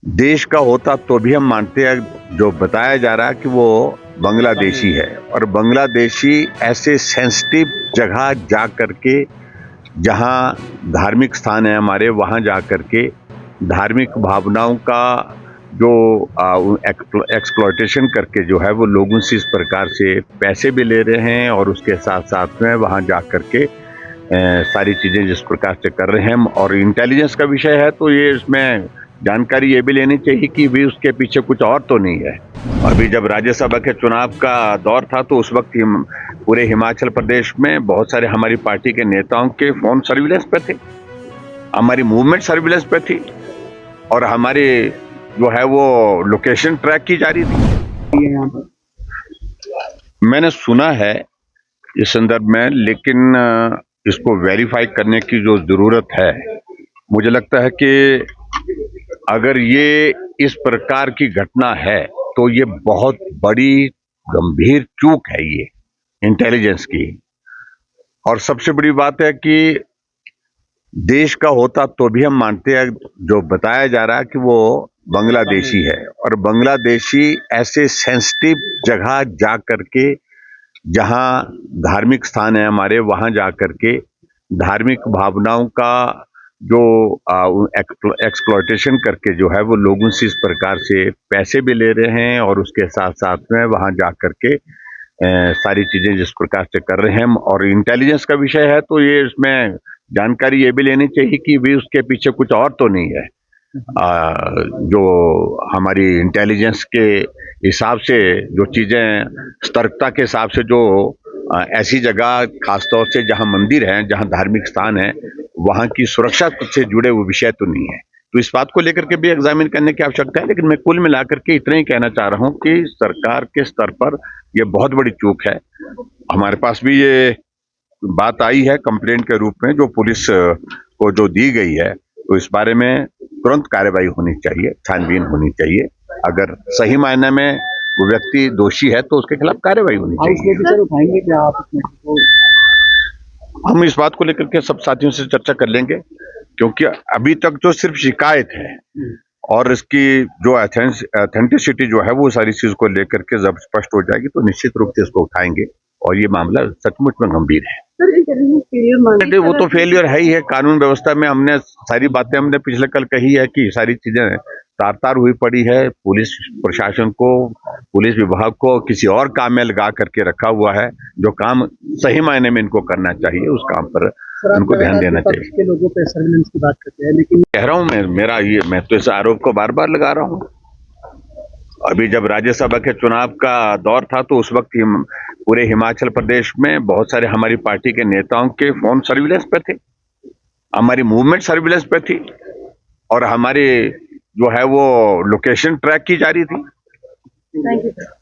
देश का होता तो भी हम मानते हैं। जो बताया जा रहा है कि वो बांग्लादेशी है, और बांग्लादेशी ऐसे सेंसिटिव जगह जा करके, जहां धार्मिक स्थान है हमारे, वहां जा करके धार्मिक भावनाओं का जो एक्सप्लॉयटेशन करके जो है वो लोगों से इस प्रकार से पैसे भी ले रहे हैं, और उसके साथ साथ में वहां जा करके सारी चीजें जिस प्रकार से कर रहे हैं। और इंटेलिजेंस का विषय है तो ये इसमें जानकारी ये भी लेनी चाहिए कि भी उसके पीछे कुछ और तो नहीं है। अभी जब राज्यसभा के चुनाव का दौर था तो उस वक्त पूरे हिमाचल प्रदेश में बहुत सारे हमारी पार्टी के नेताओं के फोन सर्विलेंस पे थे, हमारी मूवमेंट सर्विलेंस पे थी, और हमारी जो है वो लोकेशन ट्रैक की जा रही थी। मैंने सुना है इस संदर्भ में, लेकिन इसको वेरीफाई करने की जो जरूरत है, मुझे लगता है कि अगर ये इस प्रकार की घटना है तो ये बहुत बड़ी गंभीर चूक है ये इंटेलिजेंस की। और सबसे बड़ी बात है कि देश का होता तो भी हम मानते हैं। जो बताया जा रहा है कि वो बांग्लादेशी है, और बांग्लादेशी ऐसे सेंसिटिव जगह जा करके, जहां धार्मिक स्थान है हमारे, वहां जा करके धार्मिक भावनाओं का जो एक्सप्लॉयटेशन करके जो है वो लोगों से इस प्रकार से पैसे भी ले रहे हैं, और उसके साथ साथ में वहां जा करके सारी चीजें जिस प्रकार से कर रहे हैं। और इंटेलिजेंस का विषय है तो ये इसमें जानकारी ये भी लेनी चाहिए कि भी उसके पीछे कुछ और तो नहीं है। जो हमारी इंटेलिजेंस के हिसाब से जो चीजें सतर्कता के हिसाब से जो ऐसी जगह खासतौर से जहां मंदिर हैं, जहां धार्मिक स्थान है, वहां की सुरक्षा से जुड़े हुए विषय तो नहीं है। तो इस बात को लेकर के भी एग्जामिन करने की आवश्यकता है। लेकिन मैं कुल मिलाकर के इतना ही कहना चाह रहा हूं कि सरकार के स्तर पर यह बहुत बड़ी चूक है। हमारे पास भी ये बात आई है कंप्लेंट के रूप में, जो पुलिस को जो दी गई है, तो इस बारे में तुरंत कार्रवाई होनी चाहिए, छानबीन होनी चाहिए। अगर सही मायने में वो व्यक्ति दोषी है तो उसके खिलाफ कार्रवाई होनी चाहिए। उठाएंगे क्या आप इसमें? हम इस बात को लेकर के सब साथियों से चर्चा कर लेंगे, क्योंकि अभी तक जो सिर्फ शिकायत है, और इसकी जो ऑथेंटिसिटी जो है वो सारी चीज को लेकर के जब स्पष्ट हो जाएगी तो निश्चित रूप से इसको उठाएंगे। और ये मामला सचमुच में गंभीर है। वो तो फेलियर है ही है कानून व्यवस्था में। हमने सारी बातें हमने पिछले कल कही है कि सारी चीजें तार तार हुई पड़ी है। पुलिस प्रशासन को, पुलिस विभाग को किसी और काम में लगा करके रखा हुआ है। जो काम सही मायने में इनको करना चाहिए उस काम पर इनको ध्यान देना चाहिए। के लोगों पे सर्विलेंस की बात करते हैं, लेकिन कह रहा हूं मैं तो इस आरोप को बार बार लगा रहा हूं। अभी जब राज्यसभा के चुनाव का दौर था तो उस वक्त पूरे हिमाचल प्रदेश में बहुत सारे हमारी पार्टी के नेताओं के फोन सर्विलेंस पे थे, हमारी मूवमेंट सर्विलेंस पे थी, और हमारी जो है वो लोकेशन ट्रैक की जा रही थी। Thank you sir.